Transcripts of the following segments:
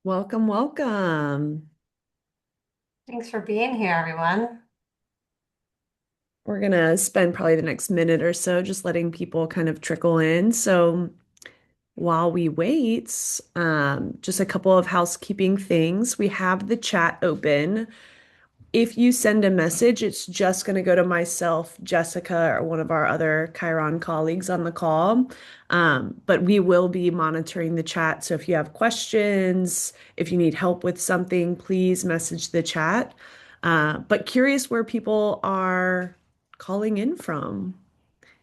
Welcome, welcome. Thanks for being here, everyone. We're gonna spend probably the next minute or so just letting people kind of trickle in. So while we wait, just a couple of housekeeping things. We have the chat open. If you send a message, it's just going to go to myself, Jessica, or one of our other Chiron colleagues on the call. But we will be monitoring the chat. So if you have questions, if you need help with something, please message the chat. But curious where people are calling in from.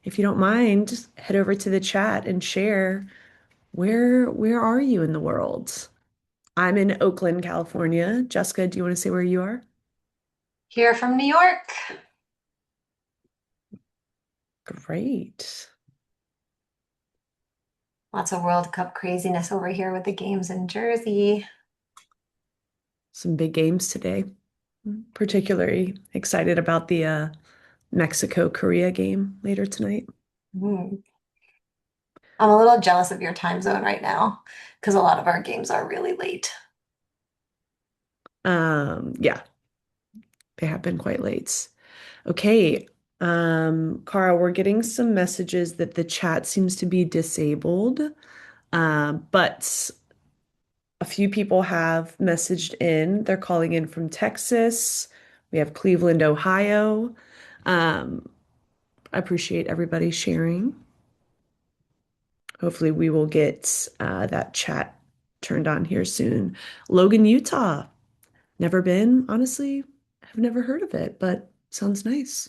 If you don't mind, just head over to the chat and share where are you in the world? I'm in Oakland, California. Jessica, do you want to say where you are? Here from New York. Great. Lots of World Cup craziness over here with the games in Jersey. Some big games today. Particularly excited about the Mexico-Korea game later tonight. Mm. I'm a little jealous of your time zone right now because a lot of our games are really late. Yeah, they have been quite late. Okay. Cara, we're getting some messages that the chat seems to be disabled. But a few people have messaged in. They're calling in from Texas. We have Cleveland, Ohio. Um, I appreciate everybody sharing. Hopefully, we will get that chat turned on here soon. Logan, Utah. Never been, honestly. I've never heard of it, but sounds nice.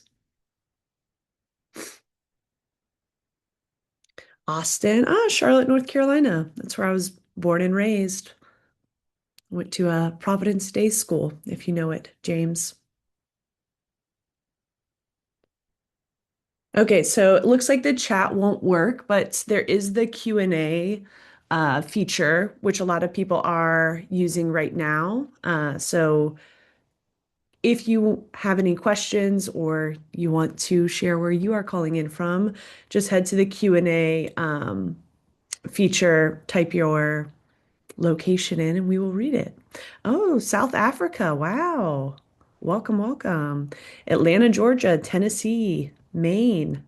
Austin, Charlotte, North Carolina. That's where I was born and raised. Went to a Providence Day School, if you know it, James. Okay, so it looks like the chat won't work, but there is the Q&A feature, which a lot of people are using right now. So if you have any questions or you want to share where you are calling in from, just head to the Q&A feature, type your location in, and we will read it. Oh, South Africa. Wow. Welcome, welcome. Atlanta, Georgia, Tennessee, Maine,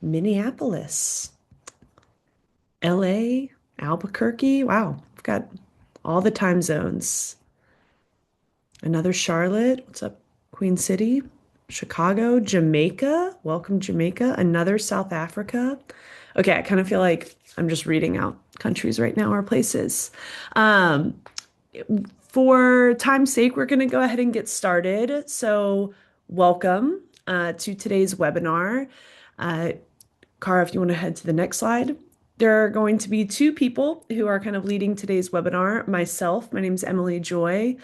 Minneapolis, LA, Albuquerque. Wow, we've got all the time zones. Another Charlotte. What's up, Queen City? Chicago, Jamaica. Welcome, Jamaica. Another South Africa. Okay, I kind of feel like I'm just reading out countries right now or places. Um, for time's sake, we're going to go ahead and get started. So, welcome to today's webinar. Uh, Cara, if you want to head to the next slide. There are going to be two people who are kind of leading today's webinar. Myself, my name's Emily Joy.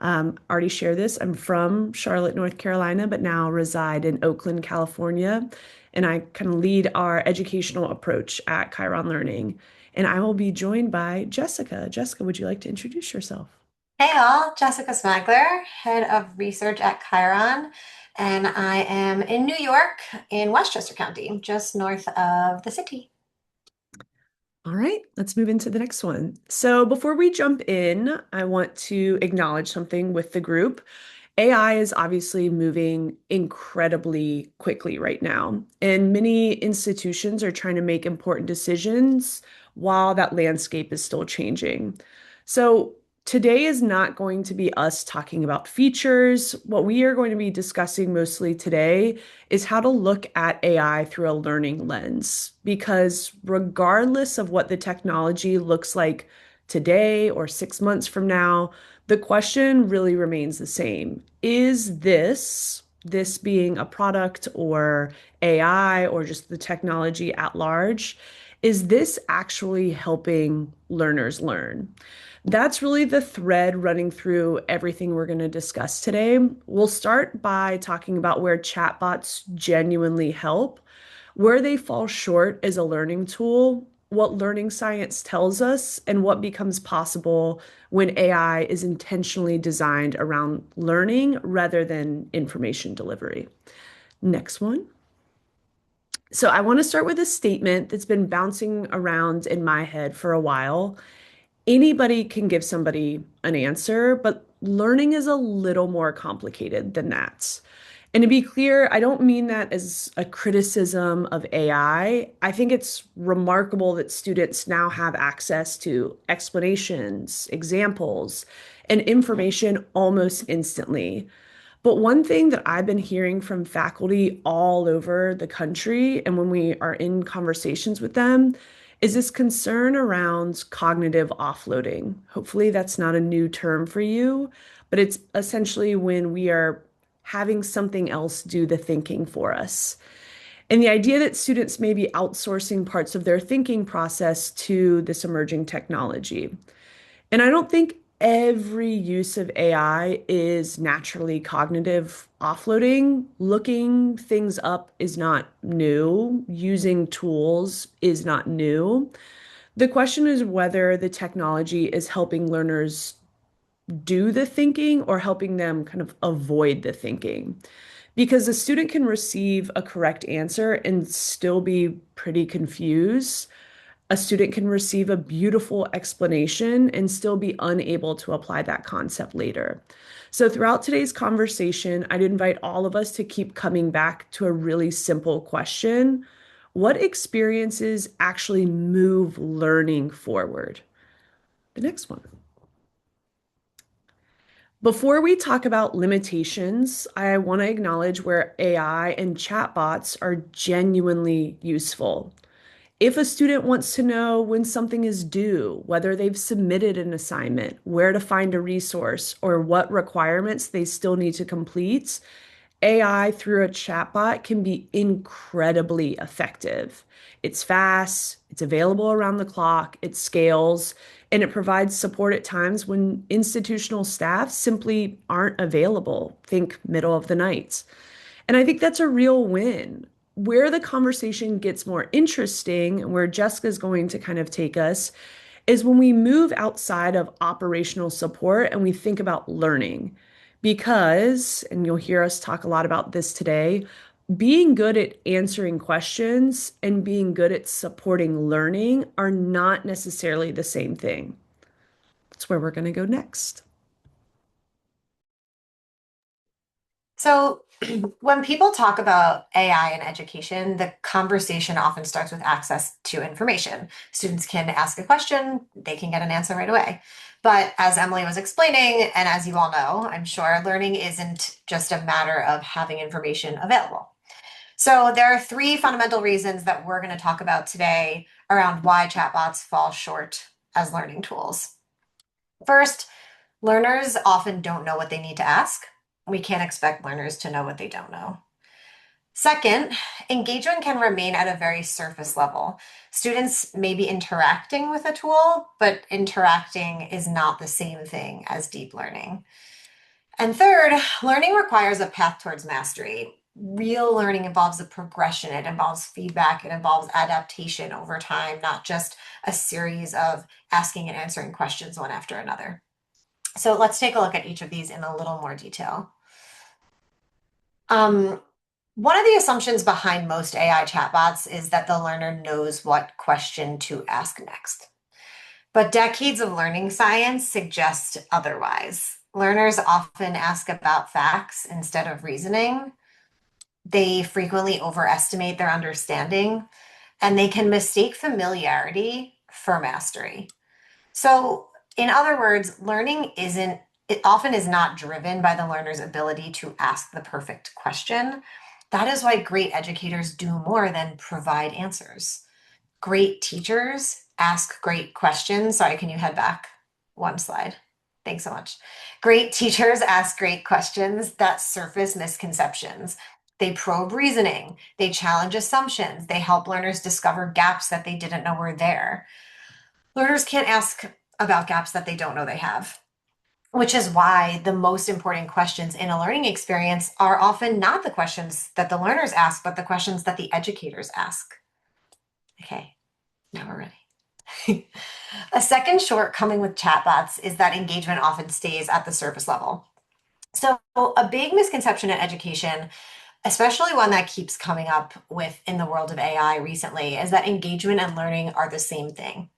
Already shared this. I'm from Charlotte, North Carolina, but now reside in Oakland, California. And I kind of lead our educational approach at Chiron Learning. And I will be joined by Jessica. Jessica, would you like to introduce yourself? Hey all, Jessica Smagler, head of research at Chiron, and I am in New York in Westchester County, just north of the city. All right, let's move into the next one. So before we jump in, I want to acknowledge something with the group. AI is obviously moving incredibly quickly right now, and many institutions are trying to make important decisions while that landscape is still changing. So, today is not going to be us talking about features. What we are going to be discussing mostly today is how to look at AI through a learning lens, because regardless of what the technology looks like today or 6 months from now, the question really remains the same. Is this being a product or AI or just the technology at large, is this actually helping learners learn? That's really the thread running through everything we're going to discuss today. We'll start by talking about where chatbots genuinely help, where they fall short as a learning tool, what learning science tells us, and what becomes possible when AI is intentionally designed around learning rather than information delivery. Next one. So I want to start with a statement that's been bouncing around in my head for a while. Anybody can give somebody an answer, but learning is a little more complicated than that. And to be clear, I don't mean that as a criticism of AI. I think it's remarkable that students now have access to explanations, examples, and information almost instantly. But one thing that I've been hearing from faculty all over the country, and when we are in conversations with them, is this concern around cognitive offloading. Hopefully, that's not a new term for you, but it's essentially when we are having something else do the thinking for us. And the idea that students may be outsourcing parts of their thinking process to this emerging technology. And I don't think every use of AI is naturally cognitive offloading. Looking things up is not new. Using tools is not new. The question is whether the technology is helping learners do the thinking or helping them kind of avoid the thinking. Because a student can receive a correct answer and still be pretty confused. A student can receive a beautiful explanation and still be unable to apply that concept later. So, throughout today's conversation, I'd invite all of us to keep coming back to a really simple question. What experiences actually move learning forward? The next one. Before we talk about limitations, I want to acknowledge where AI and chatbots are genuinely useful. If a student wants to know when something is due, whether they've submitted an assignment, where to find a resource, or what requirements they still need to complete, AI through a chatbot can be incredibly effective. It's fast, it's available around the clock, it scales, and it provides support at times when institutional staff simply aren't available. Think middle of the night. And I think that's a real win. Where the conversation gets more interesting, and where Jessica's going to kind of take us, is when we move outside of operational support and we think about learning. Because, and you'll hear us talk a lot about this today, being good at answering questions and being good at supporting learning are not necessarily the same thing. That's where we're going to go next. So, when people talk about AI in education, the conversation often starts with access to information. Students can ask a question, they can get an answer right away. But as Emily was explaining, and as you all know, I'm sure, learning isn't just a matter of having information available. So, there are three fundamental reasons that we're going to talk about today around why chatbots fall short as learning tools. First, learners often don't know what they need to ask. We can't expect learners to know what they don't know. Second, engagement can remain at a very surface level. Students may be interacting with a tool, but interacting is not the same thing as deep learning. And third, learning requires a path towards mastery. Real learning involves a progression, it involves feedback, it involves adaptation over time, not just a series of asking and answering questions one after another. So let's take a look at each of these in a little more detail. Um, One of the assumptions behind most AI chatbots is that the learner knows what question to ask next. But decades of learning science suggest otherwise. Learners often ask about facts instead of reasoning. They frequently overestimate their understanding, and they can mistake familiarity for mastery. So, in other words, learning isn't, it often is not driven by the learner's ability to ask the perfect question. That is why great educators do more than provide answers. Great teachers ask great questions. Sorry, can you head back one slide? Thanks so much. Great teachers ask great questions that surface misconceptions. They probe reasoning, they challenge assumptions, they help learners discover gaps that they didn't know were there. Learners can't ask about gaps that they don't know they have, which is why the most important questions in a learning experience are often not the questions that the learners ask, but the questions that the educators ask. Okay, now we're ready. A second shortcoming with chatbots is that engagement often stays at the surface level. So, a big misconception in education, especially one that keeps coming up with in the world of AI recently, is that engagement and learning are the same thing.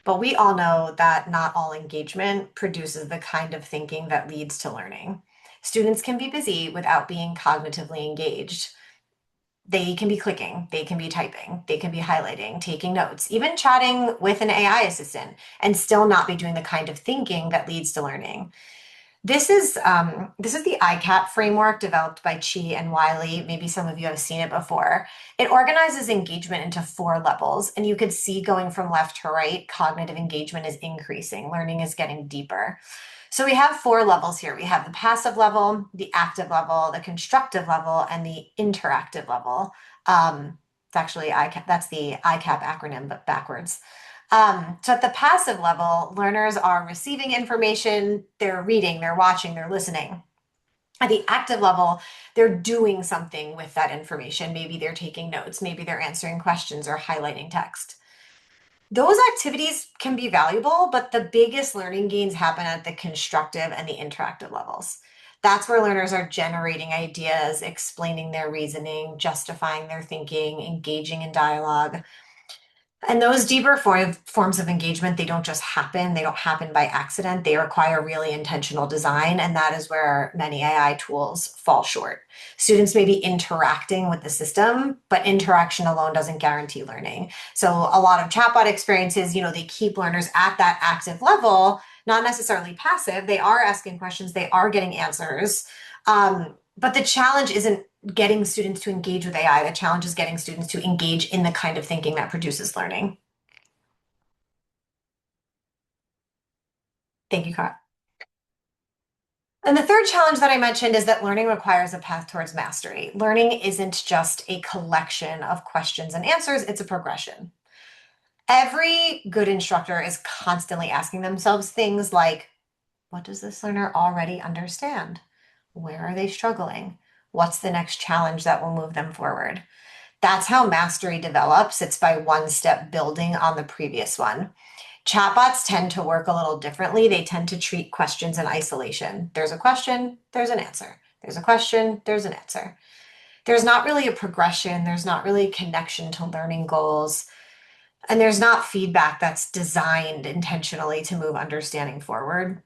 But we all know that not all engagement produces the kind of thinking that leads to learning. Students can be busy without being cognitively engaged. They can be clicking, they can be typing, they can be highlighting, taking notes, even chatting with an AI assistant, and still not be doing the kind of thinking that leads to learning. This is the ICAP framework developed by Chi and Wiley. Maybe some of you have seen it before. It organizes engagement into four levels, and you could see going from left to right, cognitive engagement is increasing, learning is getting deeper. So we have four levels here. We have the passive level, the active level, the constructive level, and the interactive level. It's actually ICAP, that's the ICAP acronym, but backwards. So at the passive level, learners are receiving information, they're reading, they're watching, they're listening. At the active level, they're doing something with that information. Maybe they're taking notes, maybe they're answering questions or highlighting text. Those activities can be valuable, but the biggest learning gains happen at the constructive and the interactive levels. That's where learners are generating ideas, explaining their reasoning, justifying their thinking, engaging in dialogue. And those deeper forms of engagement, they don't just happen. They don't happen by accident. They require really intentional design. And that is where many AI tools fall short. Students may be interacting with the system, but interaction alone doesn't guarantee learning. So a lot of chatbot experiences, they keep learners at that active level, not necessarily passive. They are asking questions, they are getting answers. But the challenge isn't getting students to engage with AI. The challenge is getting students to engage in the kind of thinking that produces learning. Thank you, Kat. And the third challenge that I mentioned is that learning requires a path towards mastery. Learning isn't just a collection of questions and answers, it's a progression. Every good instructor is constantly asking themselves things like, what does this learner already understand? Where are they struggling? What's the next challenge that will move them forward? That's how mastery develops. It's by one step building on the previous one. Chatbots tend to work a little differently. They tend to treat questions in isolation. There's a question, there's an answer. There's a question, there's an answer. There's not really a progression, there's not really a connection to learning goals, and there's not feedback that's designed intentionally to move understanding forward.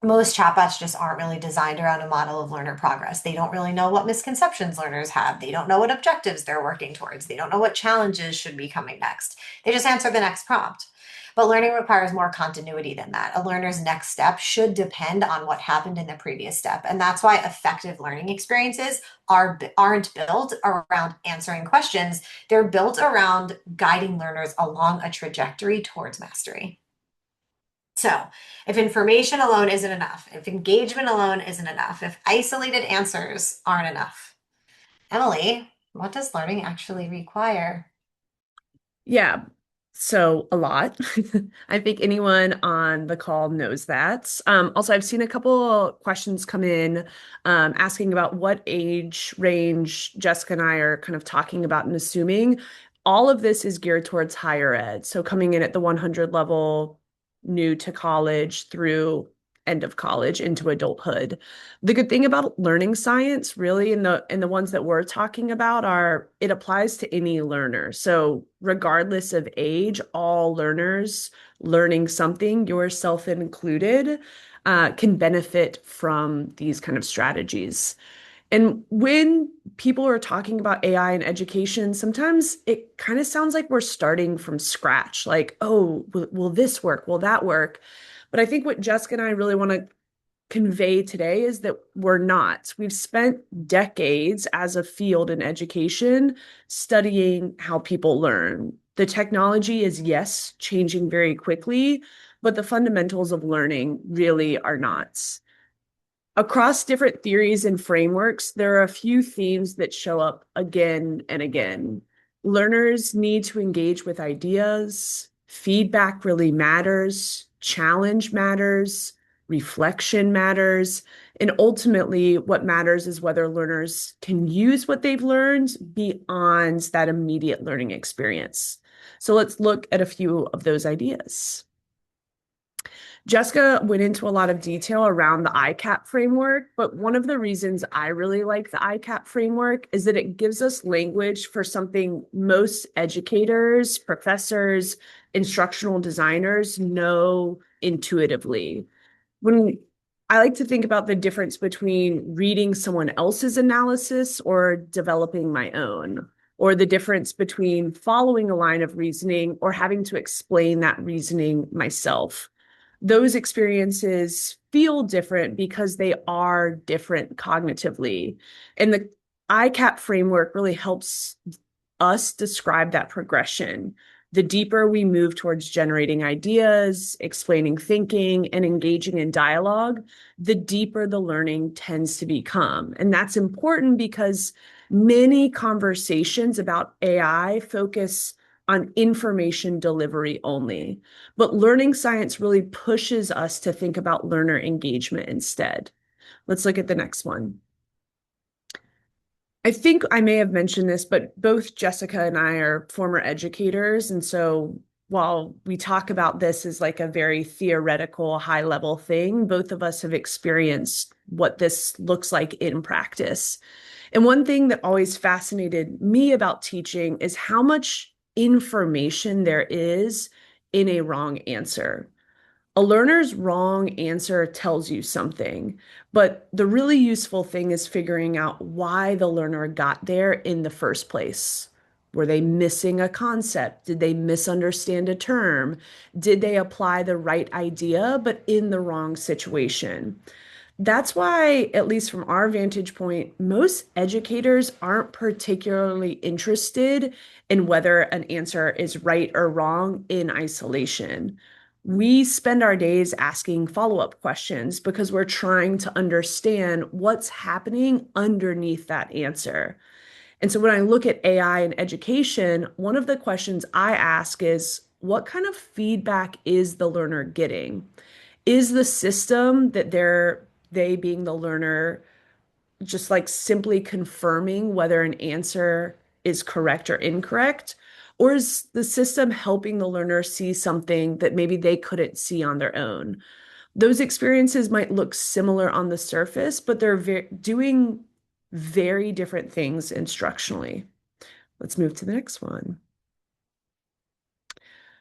Most chatbots just aren't really designed around a model of learner progress. They don't really know what misconceptions learners have. They don't know what objectives they're working towards. They don't know what challenges should be coming next. They just answer the next prompt. But learning requires more continuity than that. A learner's next step should depend on what happened in the previous step. And that's why effective learning experiences aren't built around answering questions. They're built around guiding learners along a trajectory towards mastery. So, if information alone isn't enough, if engagement alone isn't enough, if isolated answers aren't enough, Emily, what does learning actually require? Yeah. So a lot. I think anyone on the call knows that. Also, I've seen a couple questions come in asking about what age range Jessica and I are kind of talking about and assuming. All of this is geared towards higher ed. So coming in at the 100 level, new to college through end of college into adulthood. The good thing about learning science, really, in the ones that we're talking about, are it applies to any learner. So regardless of age, all learners learning something, yourself included, can benefit from these kind of strategies. And when people are talking about AI in education, sometimes it kind of sounds like we're starting from scratch. Like, oh, will this work? Will that work? But I think what Jessica and I really want to convey today is that we're not. We've spent decades as a field in education studying how people learn. The technology is, yes, changing very quickly, but the fundamentals of learning really are not. Across different theories and frameworks, there are a few themes that show up again and again. Learners need to engage with ideas. Feedback really matters. Challenge matters. Reflection matters. And ultimately, what matters is whether learners can use what they've learned beyond that immediate learning experience. So let's look at a few of those ideas. Jessica went into a lot of detail around the ICAP framework, but one of the reasons I really like the ICAP framework is that it gives us language for something most educators, professors, instructional designers know intuitively. When I like to think about the difference between reading someone else's analysis or developing my own, or the difference between following a line of reasoning or having to explain that reasoning myself. Those experiences feel different because they are different cognitively. And the ICAP framework really helps us describe that progression. The deeper we move towards generating ideas, explaining thinking, and engaging in dialogue, the deeper the learning tends to become. And that's important because many conversations about AI focus on information delivery only. But learning science really pushes us to think about learner engagement instead. Let's look at the next one. I think I may have mentioned this, but both Jessica and I are former educators. And so while we talk about this as like a very theoretical, high level thing, both of us have experienced what this looks like in practice. And one thing that always fascinated me about teaching is how much information there is in a wrong answer. A learner's wrong answer tells you something, but the really useful thing is figuring out why the learner got there in the first place. Were they missing a concept? Did they misunderstand a term? Did they apply the right idea, but in the wrong situation? That's why, at least from our vantage point, most educators aren't particularly interested in whether an answer is right or wrong in isolation. We spend our days asking follow-up questions because we're trying to understand what's happening underneath that answer. And so when I look at AI in education, one of the questions I ask is, what kind of feedback is the learner getting? Is the system that they being the learner just like simply confirming whether an answer is correct or incorrect? Or is the system helping the learner see something that maybe they couldn't see on their own? Those experiences might look similar on the surface, but they're doing very different things instructionally. Let's move to the next one.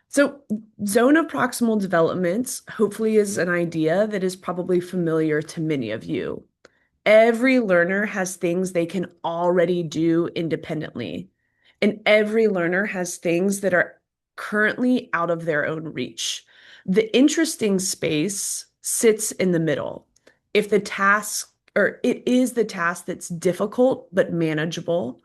So, zone of proximal development hopefully is an idea that is probably familiar to many of you. Every learner has things they can already do independently, and every learner has things that are currently out of their own reach. The interesting space sits in the middle. If the task, or it is the task that's difficult but manageable,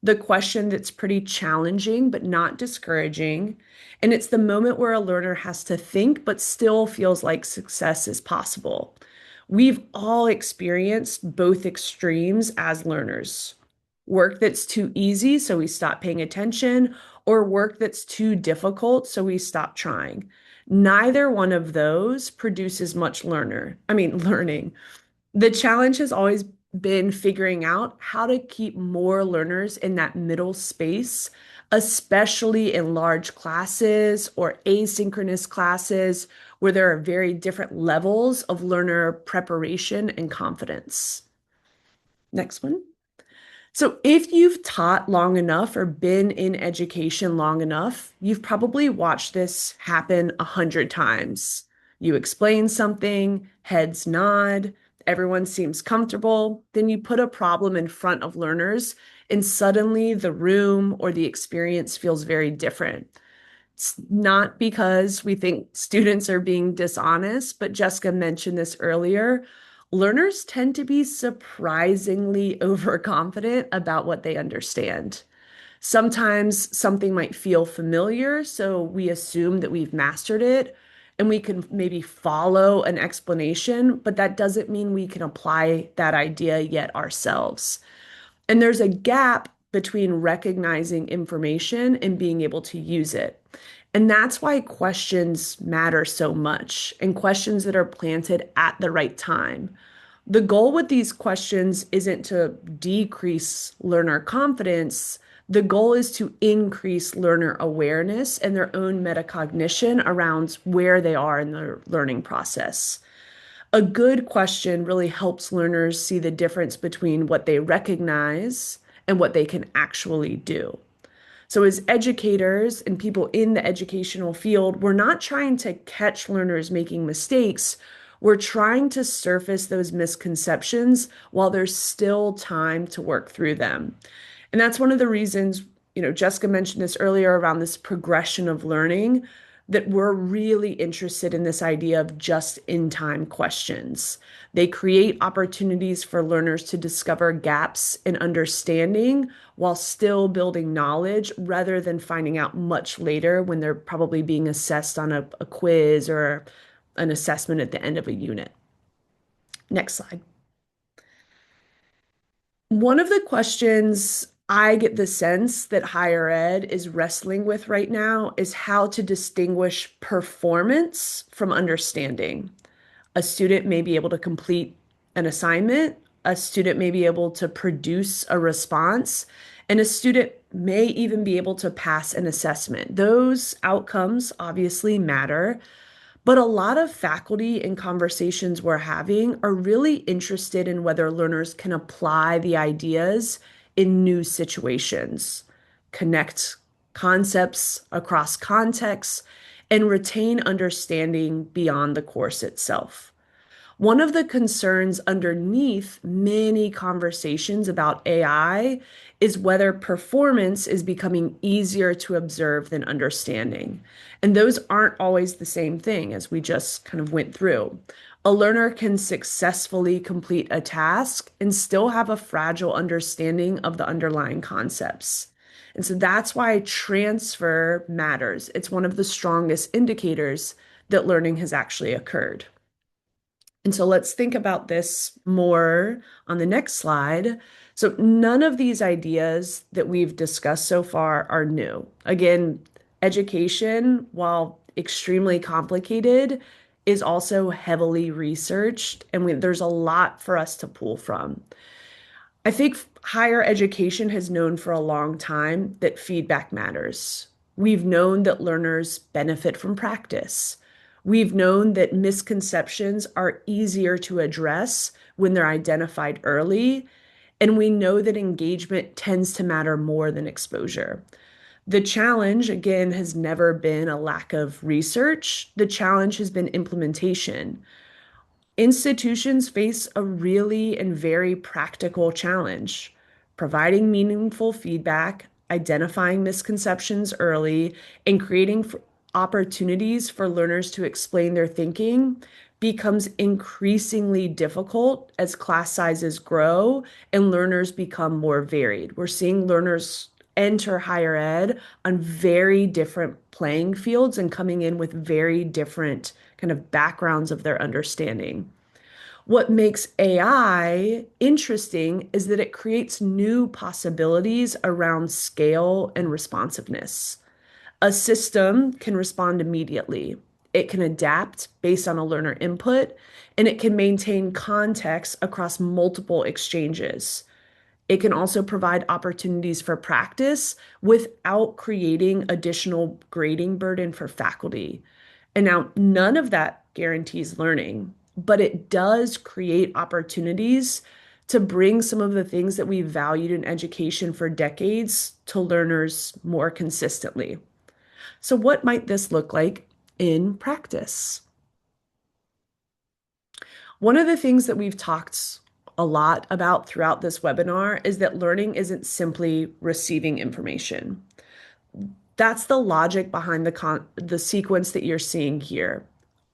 the question that's pretty challenging but not discouraging, and it's the moment where a learner has to think but still feels like success is possible. We've all experienced both extremes as learners. Work that's too easy, so we stop paying attention, or work that's too difficult, so we stop trying. Neither one of those produces much learning. The challenge has always been figuring out how to keep more learners in that middle space, especially in large classes or asynchronous classes where there are very different levels of learner preparation and confidence. Next one. So, if you've taught long enough or been in education long enough, you've probably watched this happen 100 times. You explain something, heads nod, everyone seems comfortable, then you put a problem in front of learners, and suddenly the room or the experience feels very different. It's not because we think students are being dishonest, but Jessica mentioned this earlier. Learners tend to be surprisingly overconfident about what they understand. Sometimes something might feel familiar, so we assume that we've mastered it and we can maybe follow an explanation, but that doesn't mean we can apply that idea yet ourselves. And there's a gap between recognizing information and being able to use it. And that's why questions matter so much, and questions that are planted at the right time. The goal with these questions isn't to decrease learner confidence. The goal is to increase learner awareness and their own metacognition around where they are in their learning process. A good question really helps learners see the difference between what they recognize and what they can actually do. So, as educators and people in the educational field, we're not trying to catch learners making mistakes. We're trying to surface those misconceptions while there's still time to work through them. And that's one of the reasons, Jessica mentioned this earlier around this progression of learning, that we're really interested in this idea of just-in-time questions. They create opportunities for learners to discover gaps in understanding while still building knowledge rather than finding out much later when they're probably being assessed on a quiz or an assessment at the end of a unit. Next slide. One of the questions I get the sense that higher ed is wrestling with right now is how to distinguish performance from understanding. A student may be able to complete an assignment, a student may be able to produce a response, and a student may even be able to pass an assessment. Those outcomes obviously matter, but a lot of faculty in conversations we're having are really interested in whether learners can apply the ideas in new situations, connect concepts across contexts, and retain understanding beyond the course itself. One of the concerns underneath many conversations about AI is whether performance is becoming easier to observe than understanding. And those aren't always the same thing, as we just kind of went through. A learner can successfully complete a task and still have a fragile understanding of the underlying concepts. And so that's why transfer matters. It's one of the strongest indicators that learning has actually occurred. And so let's think about this more on the next slide. So none of these ideas that we've discussed so far are new. Again, education, while extremely complicated, is also heavily researched, and there's a lot for us to pull from. I think higher education has known for a long time that feedback matters. We've known that learners benefit from practice. We've known that misconceptions are easier to address when they're identified early. And we know that engagement tends to matter more than exposure. The challenge, again, has never been a lack of research. The challenge has been implementation. Institutions face a really and very practical challenge: providing meaningful feedback, identifying misconceptions early, and creating opportunities for learners to explain their thinking becomes increasingly difficult as class sizes grow and learners become more varied. We're seeing learners enter higher ed on very different playing fields and coming in with very different kind of backgrounds of their understanding. What makes AI interesting is that it creates new possibilities around scale and responsiveness. A system can respond immediately. It can adapt based on a learner input, and it can maintain context across multiple exchanges. It can also provide opportunities for practice without creating additional grading burden for faculty. And now, none of that guarantees learning, but it does create opportunities to bring some of the things that we valued in education for decades to learners more consistently. So, what might this look like in practice? One of the things that we've talked a lot about throughout this webinar is that learning isn't simply receiving information. That's the logic behind the sequence that you're seeing here.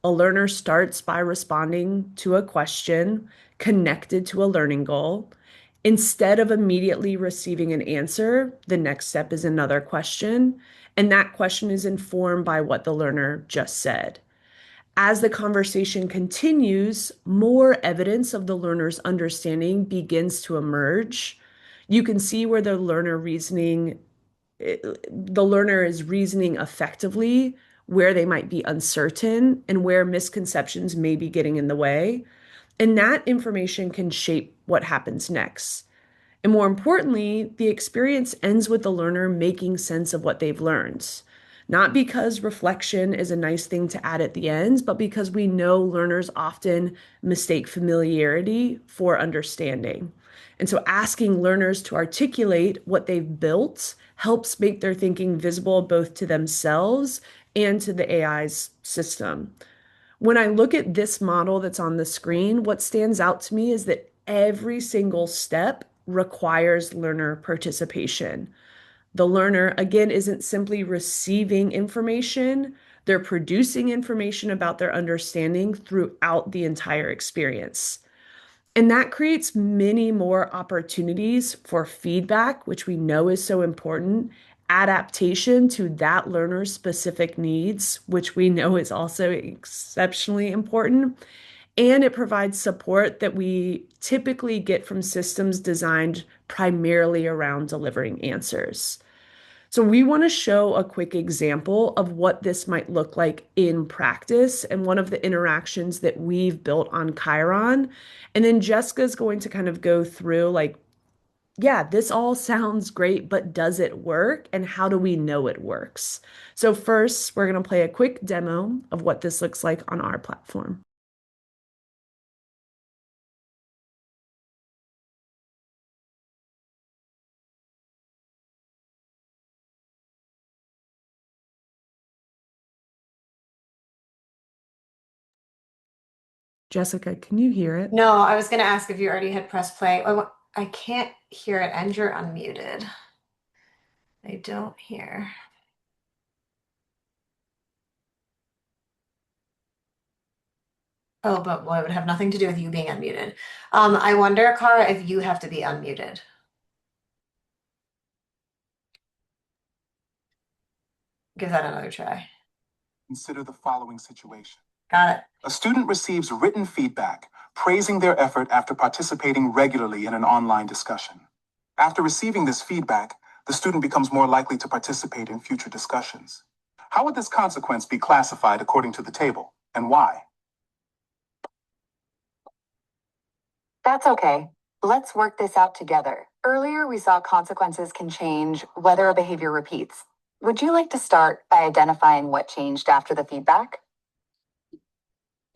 A learner starts by responding to a question connected to a learning goal. Instead of immediately receiving an answer, the next step is another question, and that question is informed by what the learner just said. As the conversation continues, more evidence of the learner's understanding begins to emerge. You can see where the learner is reasoning effectively, where they might be uncertain, and where misconceptions may be getting in the way. And that information can shape what happens next. And more importantly, the experience ends with the learner making sense of what they've learned. Not because reflection is a nice thing to add at the end, but because we know learners often mistake familiarity for understanding. And so asking learners to articulate what they've built helps make their thinking visible both to themselves and to the AI's system. When I look at this model that's on the screen, what stands out to me is that every single step requires learner participation. The learner, again, isn't simply receiving information, they're producing information about their understanding throughout the entire experience. And that creates many more opportunities for feedback, which we know is so important, adaptation to that learner's specific needs, which we know is also exceptionally important. And it provides support that we typically get from systems designed primarily around delivering answers. So, we want to show a quick example of what this might look like in practice and one of the interactions that we've built on Chiron. And then Jessica's going to kind of go through, like, yeah, this all sounds great, but does it work? And how do we know it works? So, first, we're going to play a quick demo of what this looks like on our platform. Jessica, can you hear it? No, I was going to ask if you already had pressed play. I can't hear it, and you're unmuted. I don't hear. Oh, but well, it would have nothing to do with you being unmuted. I wonder, Cara, if you have to be unmuted. Give that another try. Consider the following situation. Got it. A student receives written feedback praising their effort after participating regularly in an online discussion. After receiving this feedback, the student becomes more likely to participate in future discussions. How would this consequence be classified according to the table, and why? That's okay. Let's work this out together. Earlier, we saw consequences can change whether a behavior repeats. Would you like to start by identifying what changed after the feedback?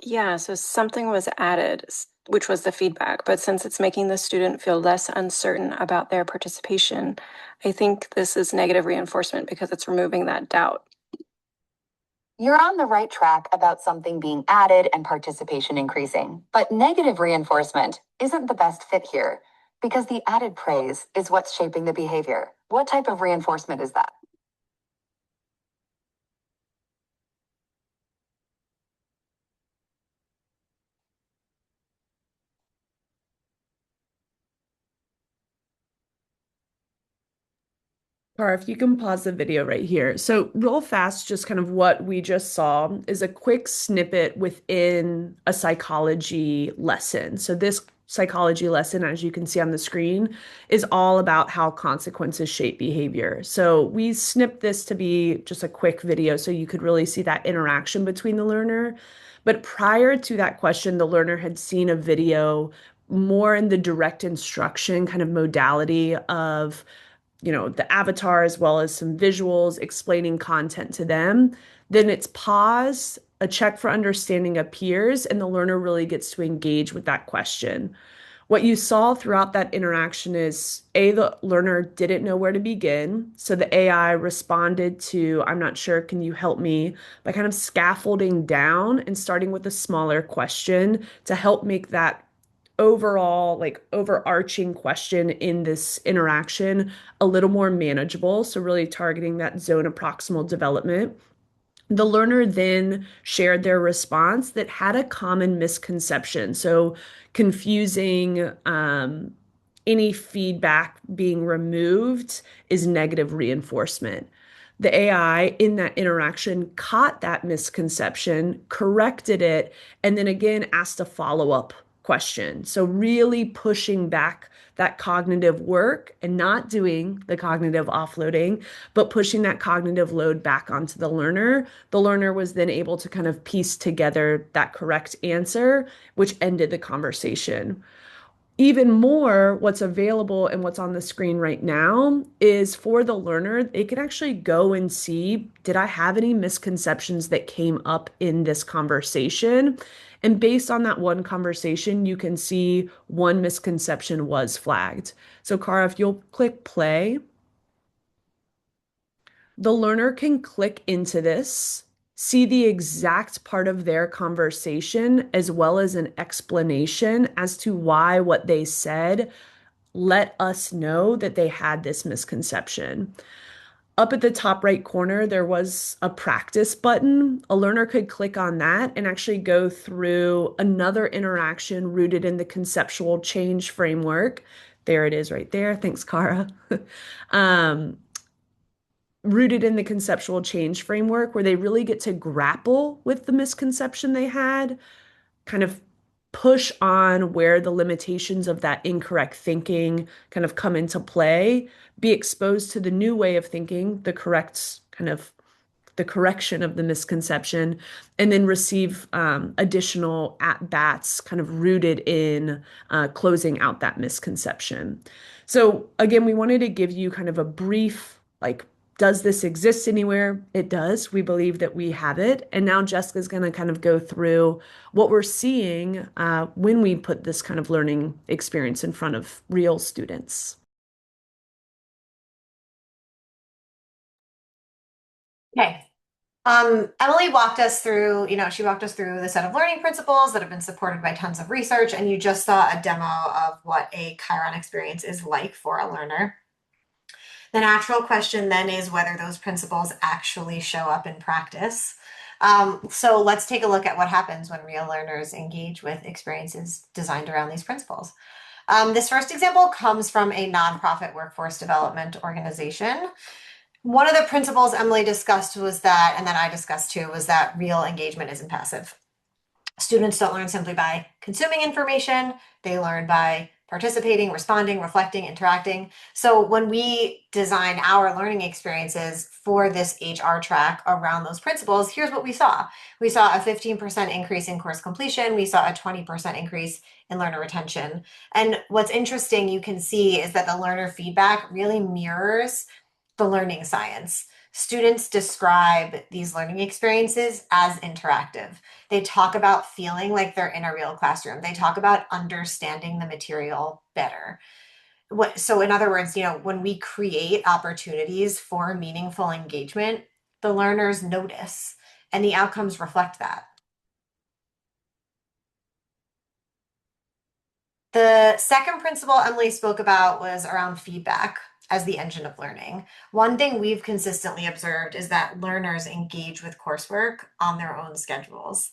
Yeah, so something was added, which was the feedback, but since it's making the student feel less uncertain about their participation, I think this is negative reinforcement because it's removing that doubt. You're on the right track about something being added and participation increasing, but negative reinforcement isn't the best fit here because the added praise is what's shaping the behavior. What type of reinforcement is that? Or if you can pause the video right here. So, real fast, just kind of what we just saw is a quick snippet within a psychology lesson. So, this psychology lesson, as you can see on the screen, is all about how consequences shape behavior. So, we snipped this to be just a quick video so you could really see that interaction between the learner. But prior to that question, the learner had seen a video more in the direct instruction kind of modality of the avatar as well as some visuals explaining content to them. Then it's pause, a check for understanding appears, and the learner really gets to engage with that question. What you saw throughout that interaction is A, the learner didn't know where to begin. So the AI responded to, I'm not sure, can you help me, by kind of scaffolding down and starting with a smaller question to help make that overall, like overarching question in this interaction a little more manageable. So, really targeting that zone of proximal development. The learner then shared their response that had a common misconception. So, confusing any feedback being removed is negative reinforcement. The AI in that interaction caught that misconception, corrected it, and then again asked a follow-up question. So, really pushing back that cognitive work and not doing the cognitive offloading, but pushing that cognitive load back onto the learner. The learner was then able to kind of piece together that correct answer, which ended the conversation. Even more, what's available and what's on the screen right now is for the learner, they can actually go and see, did I have any misconceptions that came up in this conversation? And based on that one conversation, you can see one misconception was flagged. So, Cara, if you'll click play. The learner can click into this, see the exact part of their conversation, as well as an explanation as to why what they said let us know that they had this misconception. Up at the top right corner, there was a practice button. A learner could click on that and actually go through another interaction rooted in the conceptual change framework. There it is right there. Thanks, Cara. um, Rooted in the conceptual change framework, where they really get to grapple with the misconception they had, kind of push on where the limitations of that incorrect thinking kind of come into play, be exposed to the new way of thinking, the correct kind of the correction of the misconception, and then receive additional at bats kind of rooted in closing out that misconception. So, again, we wanted to give you kind of a brief, like, does this exist anywhere? It does. We believe that we have it. And now Jessica's going to kind of go through what we're seeing when we put this kind of learning experience in front of real students. Okay. Emily walked us through, she walked us through the set of learning principles that have been supported by tons of research, and you just saw a demo of what a Chiron experience is like for a learner. The natural question then is whether those principles actually show up in practice. So let's take a look at what happens when real learners engage with experiences designed around these principles. This first example comes from a nonprofit workforce development organization. One of the principles Emily discussed was that, and then I discussed too, was that real engagement isn't passive. Students don't learn simply by consuming information, they learn by participating, responding, reflecting, interacting. So when we design our learning experiences for this HR track around those principles, here's what we saw. We saw a 15% increase in course completion. We saw a 20% increase in learner retention. And what's interesting, you can see, is that the learner feedback really mirrors the learning science. Students describe these learning experiences as interactive. They talk about feeling like they're in a real classroom. They talk about understanding the material better. So in other words, when we create opportunities for meaningful engagement, the learners notice and the outcomes reflect that. The second principle Emily spoke about was around feedback as the engine of learning. One thing we've consistently observed is that learners engage with coursework on their own schedules.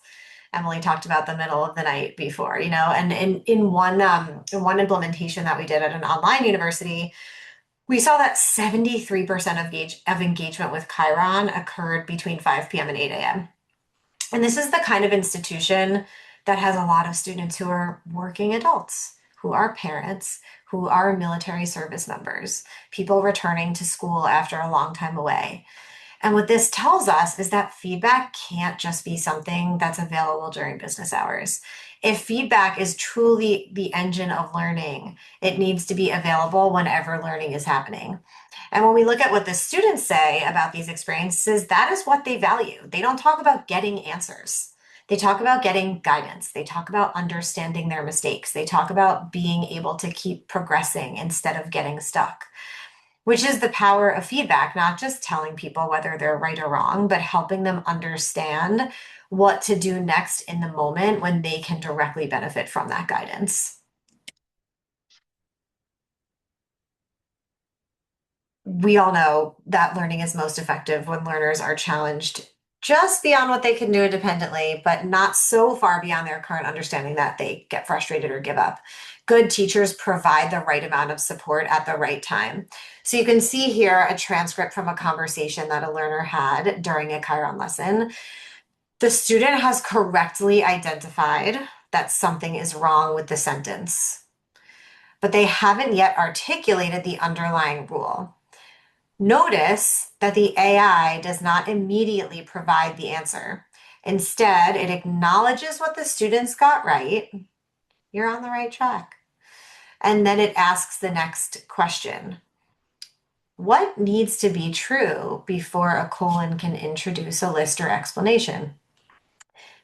Emily talked about the middle of the night before, and in one implementation that we did at an online university, we saw that 73% of engagement with Chiron occurred between 5 p.m. and 8 a.m. And this is the kind of institution that has a lot of students who are working adults, who are parents, who are military service members, people returning to school after a long time away. And what this tells us is that feedback can't just be something that's available during business hours. If feedback is truly the engine of learning, it needs to be available whenever learning is happening. And when we look at what the students say about these experiences, that is what they value. They don't talk about getting answers. They talk about getting guidance. They talk about understanding their mistakes. They talk about being able to keep progressing instead of getting stuck, which is the power of feedback, not just telling people whether they're right or wrong, but helping them understand what to do next in the moment when they can directly benefit from that guidance. We all know that learning is most effective when learners are challenged just beyond what they can do independently, but not so far beyond their current understanding that they get frustrated or give up. Good teachers provide the right amount of support at the right time. So you can see here a transcript from a conversation that a learner had during a Chiron lesson. The student has correctly identified that something is wrong with the sentence, but they haven't yet articulated the underlying rule. Notice that the AI does not immediately provide the answer. Instead, it acknowledges what the students got right. You're on the right track. And then it asks the next question. What needs to be true before a colon can introduce a list or explanation?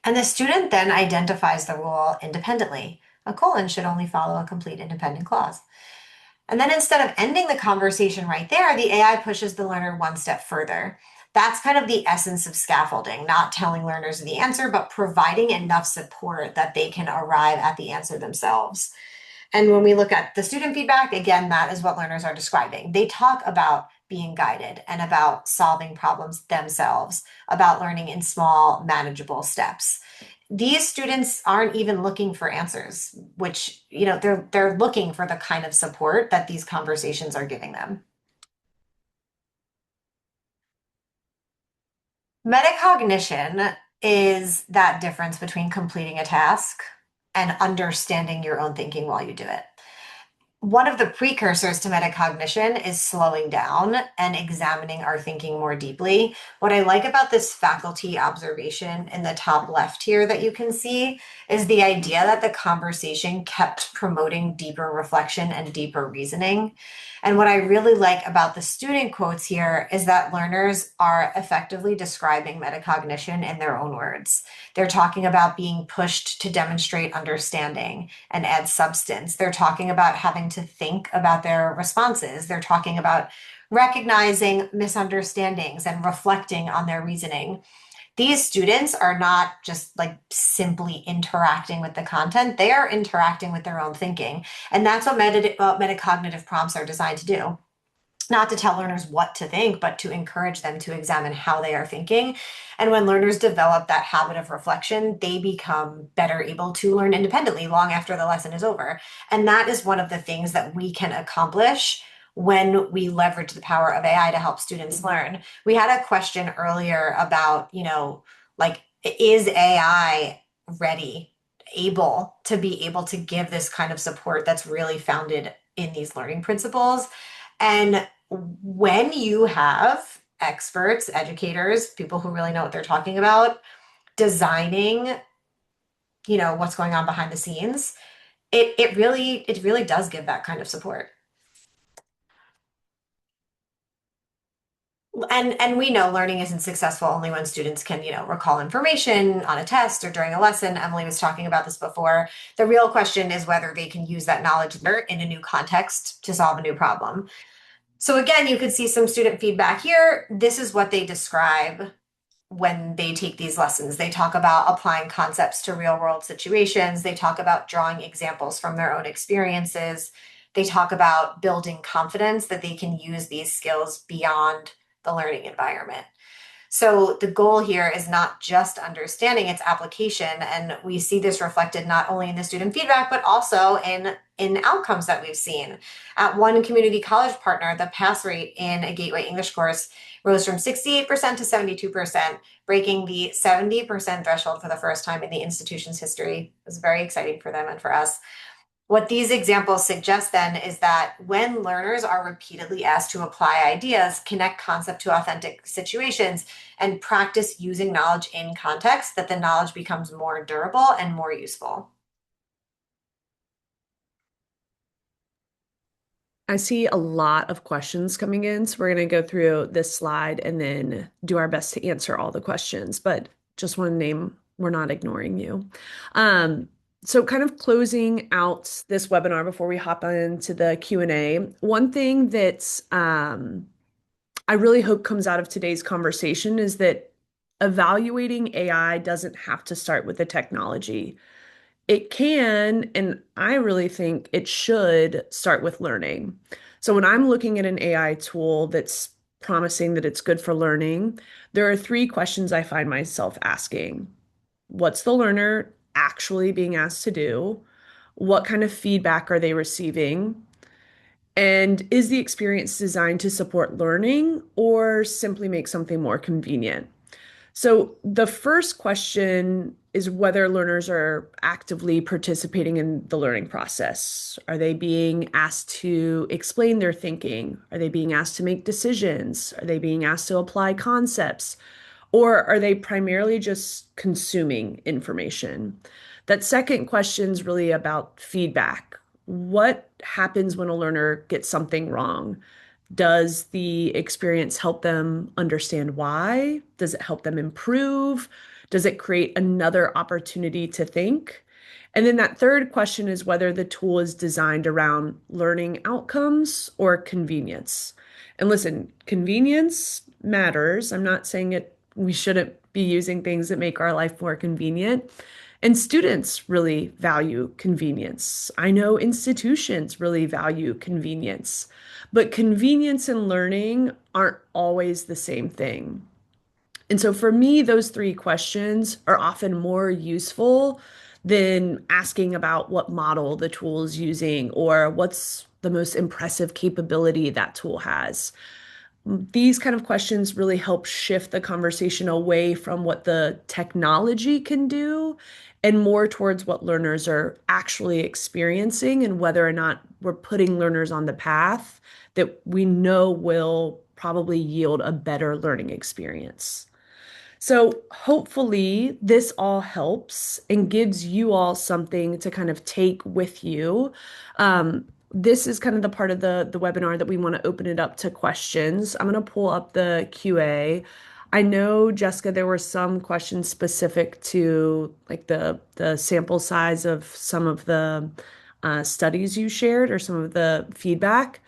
And the student then identifies the rule independently. A colon should only follow a complete independent clause. And then instead of ending the conversation right there, the AI pushes the learner one step further. That's kind of the essence of scaffolding, not telling learners the answer, but providing enough support that they can arrive at the answer themselves. And when we look at the student feedback, again, that is what learners are describing. They talk about being guided and about solving problems themselves, about learning in small, manageable steps. These students aren't even looking for answers, which, they're looking for the kind of support that these conversations are giving them. Metacognition is that difference between completing a task and understanding your own thinking while you do it. One of the precursors to metacognition is slowing down and examining our thinking more deeply. What I like about this faculty observation in the top left here that you can see is the idea that the conversation kept promoting deeper reflection and deeper reasoning. And what I really like about the student quotes here is that learners are effectively describing metacognition in their own words. They're talking about being pushed to demonstrate understanding and add substance. They're talking about having to think about their responses. They're talking about recognizing misunderstandings and reflecting on their reasoning. These students are not just like simply interacting with the content, they are interacting with their own thinking. And that's what metacognitive prompts are designed to do. Not to tell learners what to think, but to encourage them to examine how they are thinking. And when learners develop that habit of reflection, they become better able to learn independently long after the lesson is over. And that is one of the things that we can accomplish when we leverage the power of AI to help students learn. We had a question earlier about, like, is AI ready, able to be able to give this kind of support that's really founded in these learning principles? And when you have experts, educators, people who really know what they're talking about, designing, what's going on behind the scenes, it really does give that kind of support. And we know learning isn't successful only when students can, recall information on a test or during a lesson. Emily was talking about this before. The real question is whether they can use that knowledge in a new context to solve a new problem. So again, you could see some student feedback here. This is what they describe when they take these lessons. They talk about applying concepts to real world situations. They talk about drawing examples from their own experiences. They talk about building confidence that they can use these skills beyond the learning environment. So the goal here is not just understanding its application, and we see this reflected not only in the student feedback, but also in outcomes that we've seen. At one community college partner, the pass rate in a Gateway English course rose from 68% to 72%, breaking the 70% threshold for the first time in the institution's history. It was very exciting for them and for us. What these examples suggest then is that when learners are repeatedly asked to apply ideas, connect concept to authentic situations, and practice using knowledge in context, that the knowledge becomes more durable and more useful. I see a lot of questions coming in, so we're going to go through this slide and then do our best to answer all the questions. But just want to name, we're not ignoring you. So kind of closing out this webinar before we hop into the Q&A, one thing that I really hope comes out of today's conversation is that evaluating AI doesn't have to start with the technology. It can, and I really think it should start with learning. So when I'm looking at an AI tool that's promising that it's good for learning, there are three questions I find myself asking. What's the learner actually being asked to do? What kind of feedback are they receiving? And is the experience designed to support learning or simply make something more convenient? So the first question is whether learners are actively participating in the learning process. Are they being asked to explain their thinking? Are they being asked to make decisions? Are they being asked to apply concepts? Or are they primarily just consuming information? That second question is really about feedback. What happens when a learner gets something wrong? Does the experience help them understand why? Does it help them improve? Does it create another opportunity to think? And then that third question is whether the tool is designed around learning outcomes or convenience. And listen, convenience matters. I'm not saying we shouldn't be using things that make our life more convenient. And students really value convenience. I know institutions really value convenience, but convenience and learning aren't always the same thing. And so for me, those three questions are often more useful than asking about what model the tool is using or what's the most impressive capability that tool has. These kind of questions really help shift the conversation away from what the technology can do and more towards what learners are actually experiencing and whether or not we're putting learners on the path that we know will probably yield a better learning experience. So hopefully this all helps and gives you all something to kind of take with you. This is kind of the part of the webinar that we want to open it up to questions. I'm going to pull up the QA. I know, Jessica, there were some questions specific to like the sample size of some of the studies you shared or some of the feedback.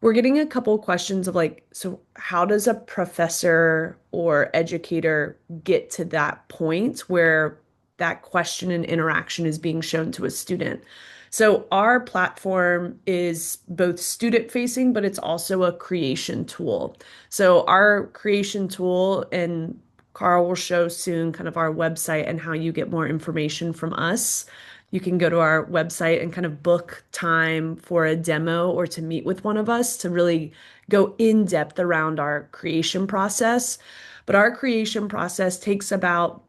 We're getting a couple questions of like, so how does a professor or educator get to that point where that question and interaction is being shown to a student? So our platform is both student facing, but it's also a creation tool. So our creation tool, and Carl will show soon kind of our website and how you get more information from us. You can go to our website and kind of book time for a demo or to meet with one of us to really go in depth around our creation process. But our creation process takes about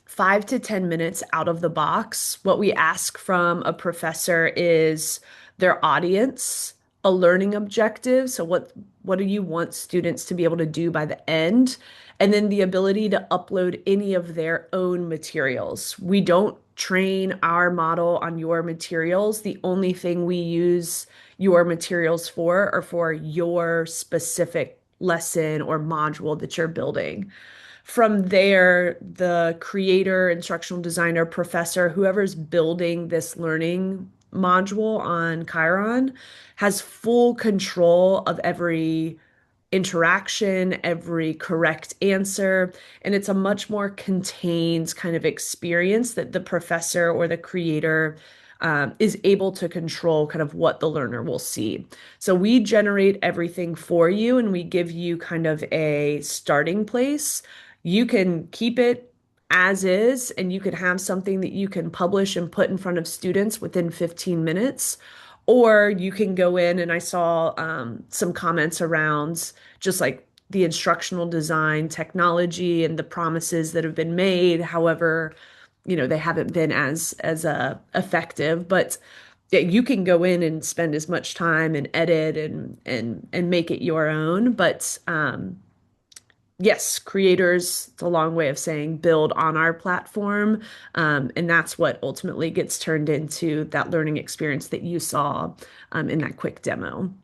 5 to 10 minutes out of the box. What we ask from a professor is their audience, a learning objective. So what do you want students to be able to do by the end? And then the ability to upload any of their own materials. We don't train our model on your materials. The only thing we use your materials for are for your specific lesson or module that you're building. From there, the creator, instructional designer, professor, whoever's building this learning module on Chiron has full control of every interaction, every correct answer, and it's a much more contained kind of experience that the professor or the creator is able to control kind of what the learner will see. So we generate everything for you and we give you kind of a starting place. You can keep it as is, and you can have something that you can publish and put in front of students within 15 minutes. Or you can go in, and I saw some comments around just like the instructional design technology and the promises that have been made. However, they haven't been as effective. But yeah, you can go in and spend as much time and edit and make it your own. But yes, creators, it's a long way of saying build on our platform. And that's what ultimately gets turned into that learning experience that you saw in that quick demo.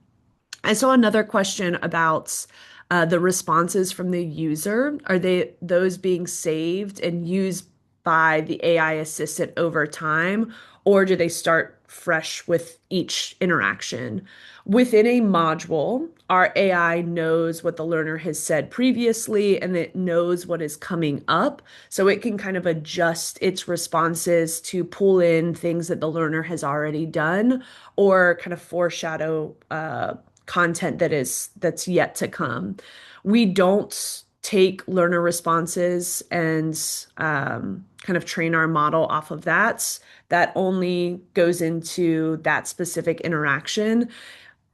I saw another question about the responses from the user. Are those being saved and used by the AI assistant over time, or do they start fresh with each interaction? Within a module, our AI knows what the learner has said previously and it knows what is coming up. So it can kind of adjust its responses to pull in things that the learner has already done or kind of foreshadow content that's yet to come. We don't take learner responses and kind of train our model off of that. That only goes into that specific interaction.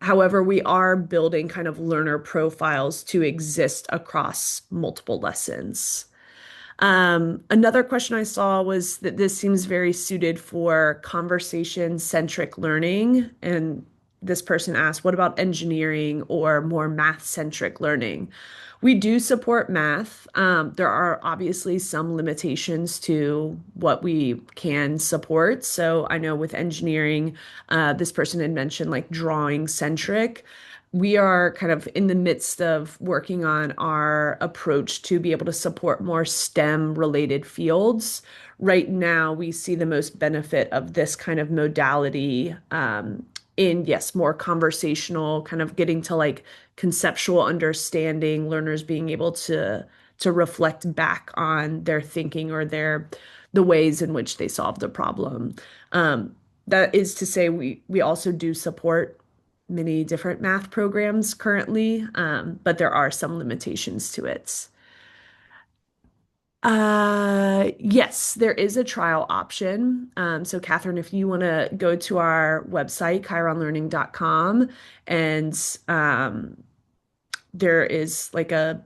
However, we are building kind of learner profiles to exist across multiple lessons. Another question I saw was that this seems very suited for conversation-centric learning. And this person asked, what about engineering or more math-centric learning? We do support math. There are obviously some limitations to what we can support. So I know with engineering, this person had mentioned like drawing centric. we are kind of in the midst of working on our approach to be able to support more STEM related fields. Right now, we see the most benefit of this kind of modality in, yes, more conversational, kind of getting to like conceptual understanding, learners being able to reflect back on their thinking or the ways in which they solved the problem. Um, that is to say, we also do support many different math programs currently, but there are some limitations to it. Yes, there is a trial option. So Catherine, if you want to go to our website, chironlearning.com, and there is like a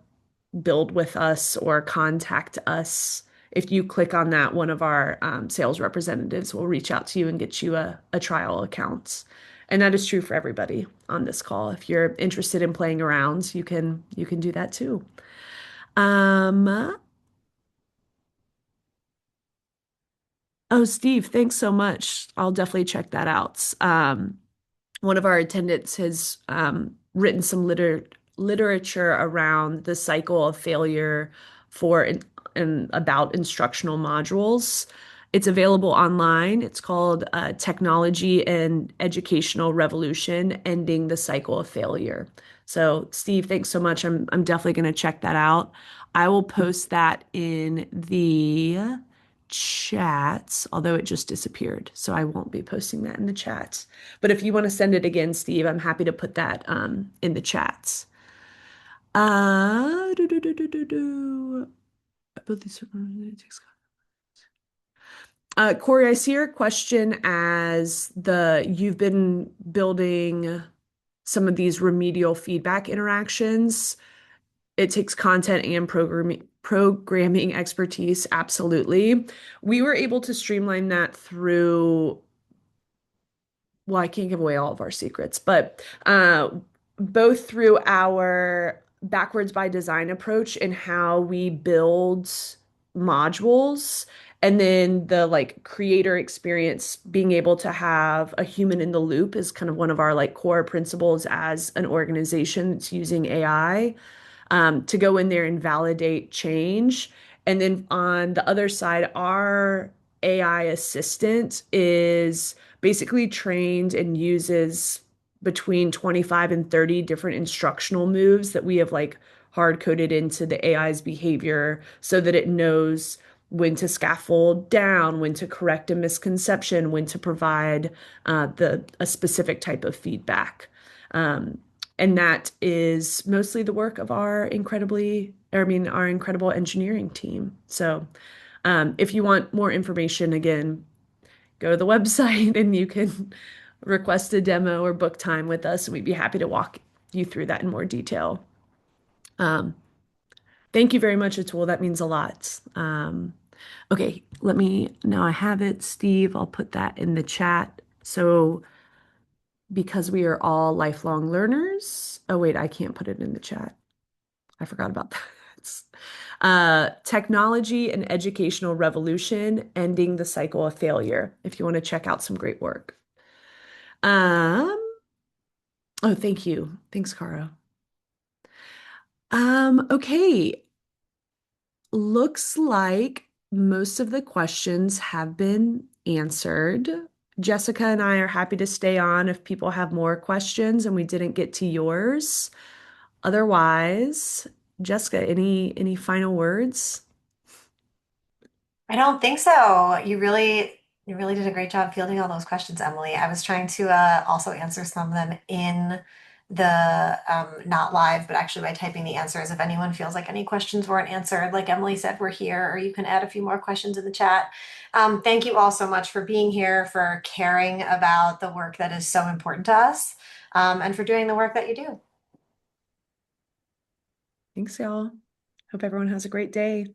build with us or contact us. If you click on that, one of our sales representatives will reach out to you and get you a trial account. And that is true for everybody on this call. If you're interested in playing around, you can do that too. Um, oh, Steve, thanks so much. I'll definitely check that out. One of our attendants has written some literature around the cycle of failure for and about instructional modules. It's available online. It's called Technology and Educational Revolution: Ending the Cycle of Failure. So, Steve, thanks so much. I'm definitely going to check that out. I will post that in the chat, although it just disappeared. So I won't be posting that in the chat. But if you want to send it again, Steve, I'm happy to put that in the chats. Do, do, do, do, do, do. I built these. Corey, I see your question as you've been building some of these remedial feedback interactions. It takes content and programming expertise. Absolutely. We were able to streamline that through, well, I can't give away all of our secrets, but both through our backwards by design approach and how we build modules, and then the like creator experience, being able to have a human in the loop is kind of one of our like core principles as an organization that's using AI to go in there and validate change. And then on the other side, our AI assistant is basically trained and uses between 25 and 30 different instructional moves that we have like hard coded into the AI's behavior so that it knows when to scaffold down, when to correct a misconception, when to provide the a specific type of feedback. Um, and that is mostly the work of our our incredible engineering team. So, if you want more information, again, go to the website and you can request a demo or book time with us, and we'd be happy to walk you through that in more detail. Um, thank you very much, Atul. That means a lot. Okay, now I have it, Steve. I'll put that in the chat. So, because we are all lifelong learners. Oh, wait, I can't put it in the chat. I forgot about that. Technology and Educational Revolution: Ending the Cycle of Failure, if you want to check out some great work. Um, oh, thank you. Thanks, Caro. Okay. Looks like most of the questions have been answered. Jessica and I are happy to stay on if people have more questions and we didn't get to yours. Otherwise, Jessica, any final words? I don't think so. You really did a great job fielding all those questions, Emily. I was trying to also answer some of them in the not live, but actually by typing the answers. If anyone feels like any questions weren't answered, like Emily said, we're here, or you can add a few more questions in the chat. Thank you all so much for being here, for caring about the work that is so important to us, and for doing the work that you do. Thanks, y'all. Hope everyone has a great day.